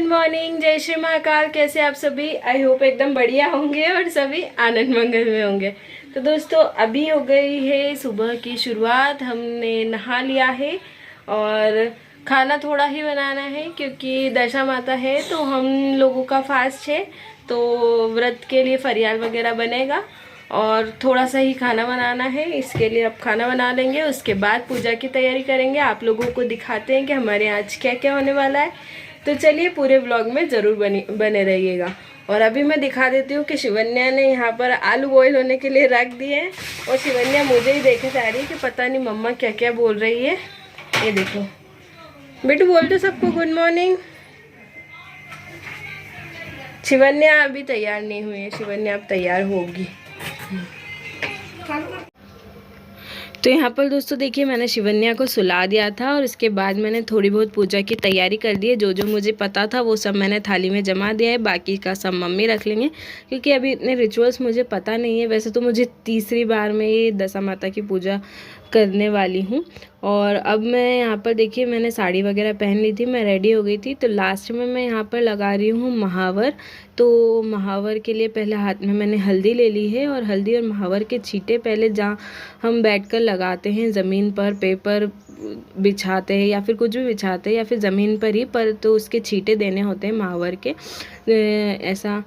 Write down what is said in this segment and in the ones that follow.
Good morning, जय श्री महाकाल। कैसे आप सभी? आई होप एकदम बढ़िया होंगे और सभी आनंद मंगल में होंगे। तो दोस्तों, अभी हो गई है सुबह की शुरुआत। हमने नहा लिया है और खाना थोड़ा ही बनाना है क्योंकि दशा माता है तो हम लोगों का फास्ट है, तो व्रत के लिए फरियाल वगैरह बनेगा और थोड़ा सा ही खाना बनाना है। इसके लिए अब खाना बना लेंगे, उसके बाद पूजा की तैयारी करेंगे। आप लोगों को दिखाते हैं कि हमारे यहाँ आज क्या क्या होने वाला है। तो चलिए पूरे व्लॉग में ज़रूर बने रहिएगा। और अभी मैं दिखा देती हूँ कि शिवन्या ने यहाँ पर आलू बॉयल होने के लिए रख दिए हैं और शिवन्या मुझे ही देखे जा रही है कि पता नहीं मम्मा क्या क्या बोल रही है। ये देखो बेटू, बोल दो सबको गुड मॉर्निंग। शिवन्या अभी तैयार नहीं हुई है, शिवन्या अब तैयार होगी। तो यहाँ पर दोस्तों देखिए, मैंने शिवन्या को सुला दिया था और इसके बाद मैंने थोड़ी बहुत पूजा की तैयारी कर दी है। जो जो मुझे पता था वो सब मैंने थाली में जमा दिया है, बाकी का सब मम्मी रख लेंगे क्योंकि अभी इतने रिचुअल्स मुझे पता नहीं है। वैसे तो मुझे तीसरी बार में ये दशा माता की पूजा करने वाली हूँ। और अब मैं यहाँ पर देखिए, मैंने साड़ी वगैरह पहन ली थी, मैं रेडी हो गई थी। तो लास्ट में मैं यहाँ पर लगा रही हूँ महावर। तो महावर के लिए पहले हाथ में मैंने हल्दी ले ली है और हल्दी और महावर के छींटे पहले जहाँ हम बैठकर लगाते हैं ज़मीन पर, पेपर बिछाते हैं या फिर कुछ भी बिछाते हैं या फिर ज़मीन पर ही, पर तो उसके छींटे देने होते हैं महावर के ऐसा।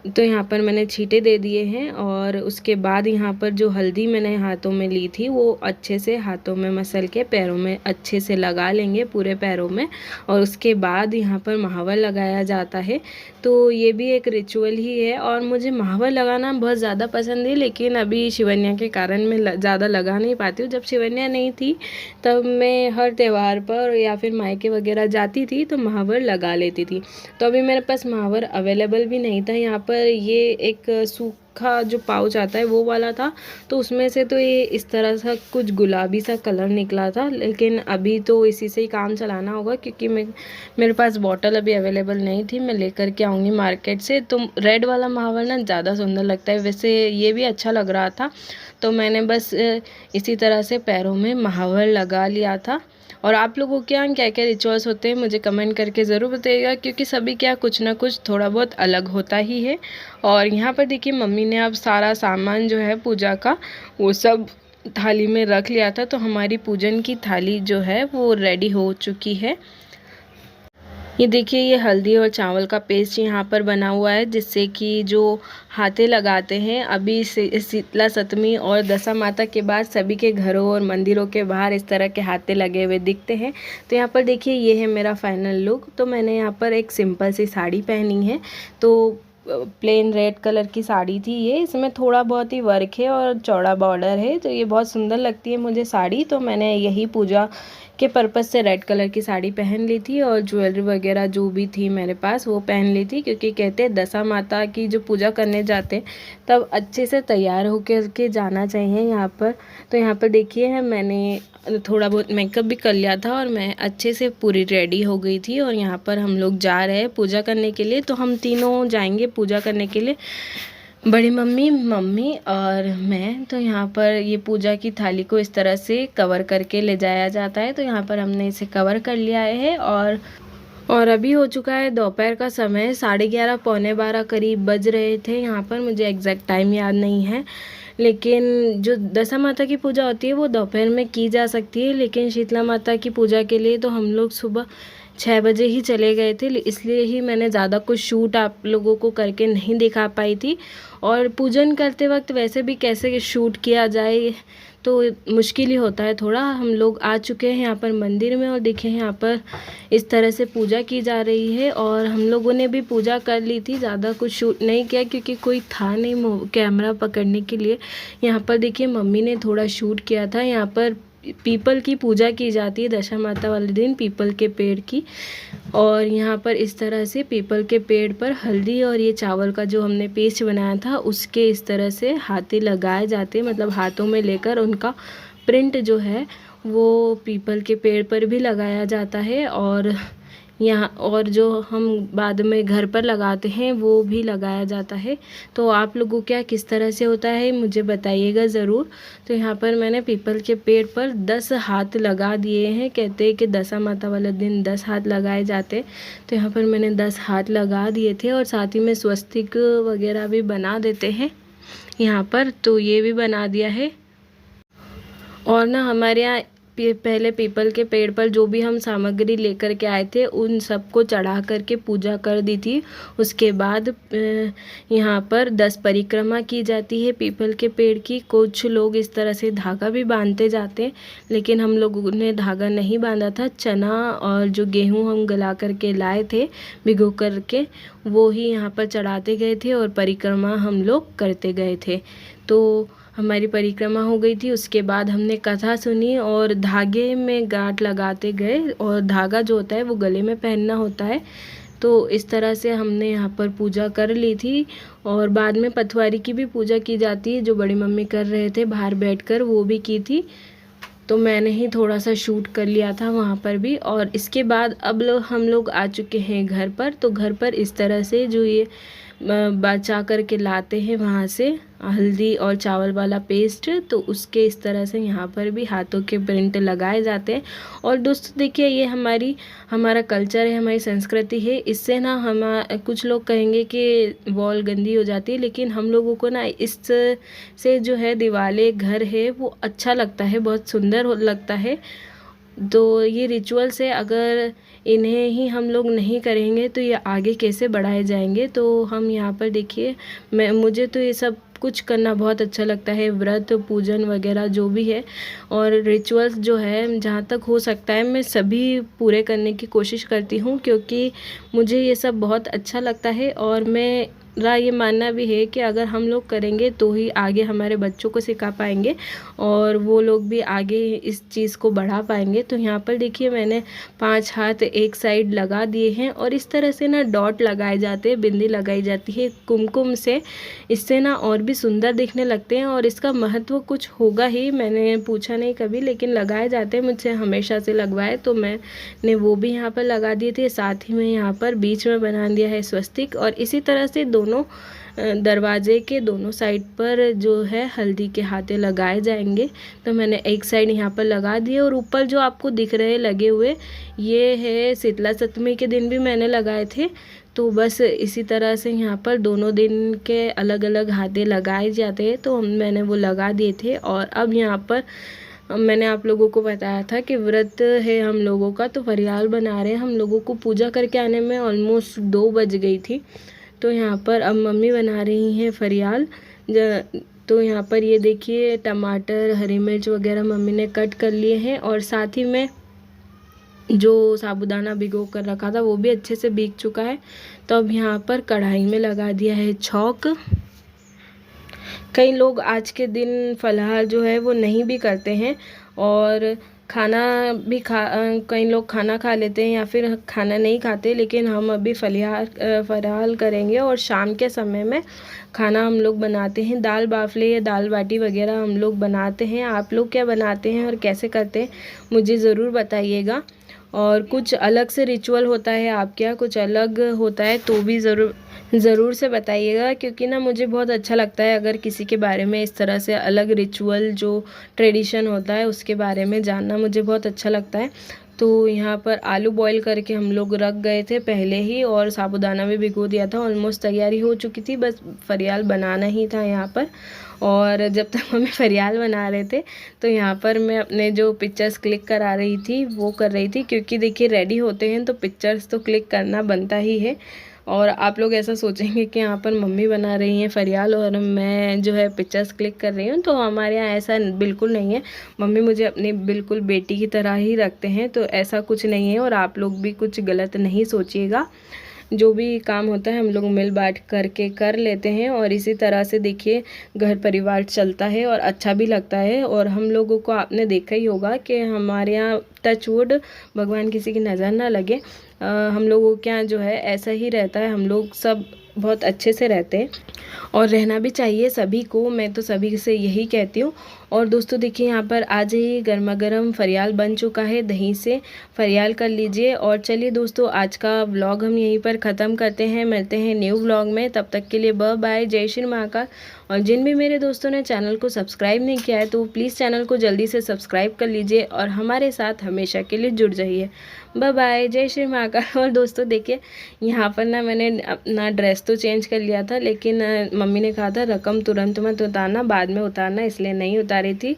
तो यहाँ पर मैंने छींटे दे दिए हैं और उसके बाद यहाँ पर जो हल्दी मैंने हाथों में ली थी वो अच्छे से हाथों में मसल के पैरों में अच्छे से लगा लेंगे, पूरे पैरों में। और उसके बाद यहाँ पर महावर लगाया जाता है। तो ये भी एक रिचुअल ही है और मुझे महावर लगाना बहुत ज़्यादा पसंद है, लेकिन अभी शिवन्या के कारण मैं ज़्यादा लगा नहीं पाती हूँ। जब शिवन्या नहीं थी तब मैं हर त्यौहार पर या फिर मायके वगैरह जाती थी तो महावर लगा लेती थी। तो अभी मेरे पास महावर अवेलेबल भी नहीं था। यहाँ पर ये एक सूखा जो पाउच आता है वो वाला था, तो उसमें से तो ये इस तरह सा कुछ गुलाबी सा कलर निकला था, लेकिन अभी तो इसी से ही काम चलाना होगा क्योंकि मेरे पास बॉटल अभी अवेलेबल नहीं थी। मैं लेकर के आऊँगी मार्केट से। तो रेड वाला महावर ना ज़्यादा सुंदर लगता है, वैसे ये भी अच्छा लग रहा था। तो मैंने बस इसी तरह से पैरों में महावर लगा लिया था। और आप लोगों के यहाँ क्या क्या रिचुअल्स होते हैं मुझे कमेंट करके ज़रूर बताइएगा, क्योंकि सभी क्या कुछ ना कुछ थोड़ा बहुत अलग होता ही है। और यहाँ पर देखिए, मम्मी ने अब सारा सामान जो है पूजा का वो सब थाली में रख लिया था। तो हमारी पूजन की थाली जो है वो रेडी हो चुकी है। ये देखिए, ये हल्दी और चावल का पेस्ट यहाँ पर बना हुआ है जिससे कि जो हाथे लगाते हैं, अभी शीतला सप्तमी और दशा माता के बाद सभी के घरों और मंदिरों के बाहर इस तरह के हाथे लगे हुए दिखते हैं। तो यहाँ पर देखिए, ये है मेरा फाइनल लुक। तो मैंने यहाँ पर एक सिंपल सी साड़ी पहनी है, तो प्लेन रेड कलर की साड़ी थी ये। इसमें थोड़ा बहुत ही वर्क है और चौड़ा बॉर्डर है, तो ये बहुत सुंदर लगती है मुझे साड़ी। तो मैंने यही पूजा के पर्पज़ से रेड कलर की साड़ी पहन ली थी और ज्वेलरी वगैरह जो भी थी मेरे पास वो पहन ली थी, क्योंकि कहते हैं दशा माता की जो पूजा करने जाते हैं तब अच्छे से तैयार होकर के जाना चाहिए यहाँ पर। तो यहाँ पर देखिए, मैंने थोड़ा बहुत मेकअप भी कर लिया था और मैं अच्छे से पूरी रेडी हो गई थी। और यहाँ पर हम लोग जा रहे हैं पूजा करने के लिए। तो हम तीनों जाएंगे पूजा करने के लिए, बड़ी मम्मी, मम्मी और मैं। तो यहाँ पर ये पूजा की थाली को इस तरह से कवर करके ले जाया जाता है। तो यहाँ पर हमने इसे कवर कर लिया है और अभी हो चुका है दोपहर का समय, 11:30 पौने 12 करीब बज रहे थे। यहाँ पर मुझे एग्जैक्ट टाइम याद नहीं है, लेकिन जो दशा माता की पूजा होती है वो दोपहर में की जा सकती है, लेकिन शीतला माता की पूजा के लिए तो हम लोग सुबह 6 बजे ही चले गए थे, इसलिए ही मैंने ज़्यादा कुछ शूट आप लोगों को करके नहीं दिखा पाई थी। और पूजन करते वक्त वैसे भी कैसे शूट किया जाए तो मुश्किल ही होता है थोड़ा। हम लोग आ चुके हैं यहाँ पर मंदिर में और देखिए, यहाँ पर इस तरह से पूजा की जा रही है और हम लोगों ने भी पूजा कर ली थी। ज़्यादा कुछ शूट नहीं किया क्योंकि कोई था नहीं कैमरा पकड़ने के लिए। यहाँ पर देखिए, मम्मी ने थोड़ा शूट किया था। यहाँ पर पीपल की पूजा की जाती है दशा माता वाले दिन, पीपल के पेड़ की। और यहाँ पर इस तरह से पीपल के पेड़ पर हल्दी और ये चावल का जो हमने पेस्ट बनाया था उसके इस तरह से हाथे लगाए जाते हैं, मतलब हाथों में लेकर उनका प्रिंट जो है वो पीपल के पेड़ पर भी लगाया जाता है। और यहाँ और जो हम बाद में घर पर लगाते हैं वो भी लगाया जाता है। तो आप लोगों को क्या किस तरह से होता है मुझे बताइएगा ज़रूर। तो यहाँ पर मैंने पीपल के पेड़ पर 10 हाथ लगा दिए हैं। कहते हैं कि दशा माता वाला दिन 10 हाथ लगाए जाते। तो यहाँ पर मैंने 10 हाथ लगा दिए थे और साथ ही में स्वस्तिक वगैरह भी बना देते हैं यहाँ पर। तो ये भी बना दिया है। और ना हमारे यहाँ पहले पीपल के पेड़ पर जो भी हम सामग्री लेकर के आए थे उन सबको चढ़ा करके पूजा कर दी थी। उसके बाद यहाँ पर 10 परिक्रमा की जाती है पीपल के पेड़ की। कुछ लोग इस तरह से धागा भी बांधते जाते हैं, लेकिन हम लोगों ने धागा नहीं बांधा था। चना और जो गेहूँ हम गला करके लाए थे भिगो करके, वो ही यहाँ पर चढ़ाते गए थे और परिक्रमा हम लोग करते गए थे। तो हमारी परिक्रमा हो गई थी। उसके बाद हमने कथा सुनी और धागे में गांठ लगाते गए, और धागा जो होता है वो गले में पहनना होता है। तो इस तरह से हमने यहाँ पर पूजा कर ली थी। और बाद में पथवारी की भी पूजा की जाती है, जो बड़ी मम्मी कर रहे थे बाहर बैठकर, वो भी की थी। तो मैंने ही थोड़ा सा शूट कर लिया था वहाँ पर भी। और इसके बाद अब हम लोग आ चुके हैं घर पर। तो घर पर इस तरह से जो ये बचा कर के लाते हैं वहाँ से हल्दी और चावल वाला पेस्ट, तो उसके इस तरह से यहाँ पर भी हाथों के प्रिंट लगाए जाते हैं। और दोस्तों देखिए, ये हमारा कल्चर है, हमारी संस्कृति है। इससे ना कुछ लोग कहेंगे कि वॉल गंदी हो जाती है, लेकिन हम लोगों को ना इस से जो है दीवारें, घर है, वो अच्छा लगता है, बहुत सुंदर लगता है। तो ये रिचुअल्स है, अगर इन्हें ही हम लोग नहीं करेंगे तो ये आगे कैसे बढ़ाए जाएंगे। तो हम यहाँ पर देखिए, मुझे तो ये सब कुछ करना बहुत अच्छा लगता है, व्रत पूजन वगैरह जो भी है। और रिचुअल्स जो है जहाँ तक हो सकता है मैं सभी पूरे करने की कोशिश करती हूँ, क्योंकि मुझे ये सब बहुत अच्छा लगता है। और मेरा ये मानना भी है कि अगर हम लोग करेंगे तो ही आगे हमारे बच्चों को सिखा पाएंगे और वो लोग भी आगे इस चीज़ को बढ़ा पाएंगे। तो यहाँ पर देखिए, मैंने 5 हाथ एक साइड लगा दिए हैं और इस तरह से ना डॉट लगाए जाते हैं, बिंदी लगाई जाती है कुमकुम से। इससे ना और भी सुंदर दिखने लगते हैं और इसका महत्व कुछ होगा ही, मैंने पूछा नहीं कभी, लेकिन लगाए जाते हैं, मुझसे हमेशा से लगवाए। तो मैंने वो भी यहाँ पर लगा दिए थे। साथ ही में यहाँ पर बीच में बना दिया है स्वस्तिक। और इसी तरह से दोनों दरवाजे के दोनों साइड पर जो है हल्दी के हाथे लगाए जाएंगे। तो मैंने एक साइड यहाँ पर लगा दिए। और ऊपर जो आपको दिख रहे लगे हुए, ये है शीतला सप्तमी के दिन भी मैंने लगाए थे। तो बस इसी तरह से यहाँ पर दोनों दिन के अलग अलग हाथे लगाए जाते हैं। तो मैंने वो लगा दिए थे। और अब यहाँ पर मैंने आप लोगों को बताया था कि व्रत है हम लोगों का, तो फरियाल बना रहे हैं। हम लोगों को पूजा करके आने में ऑलमोस्ट 2 बज गई थी। तो यहाँ पर अब मम्मी बना रही हैं फरियाल। तो यहाँ पर ये देखिए, टमाटर, हरी मिर्च वगैरह मम्मी ने कट कर लिए हैं। और साथ ही में जो साबूदाना भिगो कर रखा था वो भी अच्छे से भीग चुका है। तो अब यहाँ पर कढ़ाई में लगा दिया है छौंक। कई लोग आज के दिन फलाहार जो है वो नहीं भी करते हैं और खाना भी कई लोग खाना खा लेते हैं या फिर खाना नहीं खाते, लेकिन हम अभी फलाहार करेंगे। और शाम के समय में खाना हम लोग बनाते हैं, दाल बाफले या दाल बाटी वगैरह हम लोग बनाते हैं। आप लोग क्या बनाते हैं और कैसे करते हैं मुझे ज़रूर बताइएगा। और कुछ अलग से रिचुअल होता है आपके यहाँ, कुछ अलग होता है तो भी ज़रूर से बताइएगा, क्योंकि ना मुझे बहुत अच्छा लगता है अगर किसी के बारे में इस तरह से अलग रिचुअल जो ट्रेडिशन होता है उसके बारे में जानना मुझे बहुत अच्छा लगता है। तो यहाँ पर आलू बॉईल करके हम लोग रख गए थे पहले ही, और साबूदाना भी भिगो दिया था। ऑलमोस्ट तैयारी हो चुकी थी, बस फरियाल बनाना ही था यहाँ पर। और जब तक मम्मी फरियाल बना रहे थे तो यहाँ पर मैं अपने जो पिक्चर्स क्लिक करा रही थी वो कर रही थी, क्योंकि देखिए रेडी होते हैं तो पिक्चर्स तो क्लिक करना बनता ही है। और आप लोग ऐसा सोचेंगे कि यहाँ पर मम्मी बना रही हैं फरियाल और मैं जो है पिक्चर्स क्लिक कर रही हूँ, तो हमारे यहाँ ऐसा बिल्कुल नहीं है। मम्मी मुझे अपनी बिल्कुल बेटी की तरह ही रखते हैं, तो ऐसा कुछ नहीं है। और आप लोग भी कुछ गलत नहीं सोचिएगा, जो भी काम होता है हम लोग मिल बांट करके कर लेते हैं। और इसी तरह से देखिए घर परिवार चलता है और अच्छा भी लगता है। और हम लोगों को आपने देखा ही होगा कि हमारे यहाँ टचवुड, भगवान किसी की नज़र ना लगे, हम लोगों के यहाँ जो है ऐसा ही रहता है। हम लोग सब बहुत अच्छे से रहते हैं और रहना भी चाहिए सभी को, मैं तो सभी से यही कहती हूँ। और दोस्तों देखिए यहाँ पर आज ही गर्मा गर्म फरियाल बन चुका है, दही से फरियाल कर लीजिए। और चलिए दोस्तों आज का व्लॉग हम यहीं पर ख़त्म करते हैं, मिलते हैं न्यू व्लॉग में। तब तक के लिए बाय बाय, जय श्री महाकाल। और जिन भी मेरे दोस्तों ने चैनल को सब्सक्राइब नहीं किया है तो प्लीज़ चैनल को जल्दी से सब्सक्राइब कर लीजिए और हमारे साथ हमेशा के लिए जुड़ जाइए। बाय बाय, जय श्री महाकाल। और दोस्तों देखिए यहाँ पर ना मैंने अपना ड्रेस तो चेंज कर लिया था, लेकिन मम्मी ने कहा था रकम तुरंत मत उतारना, बाद में उतारना, इसलिए नहीं उतारी थी।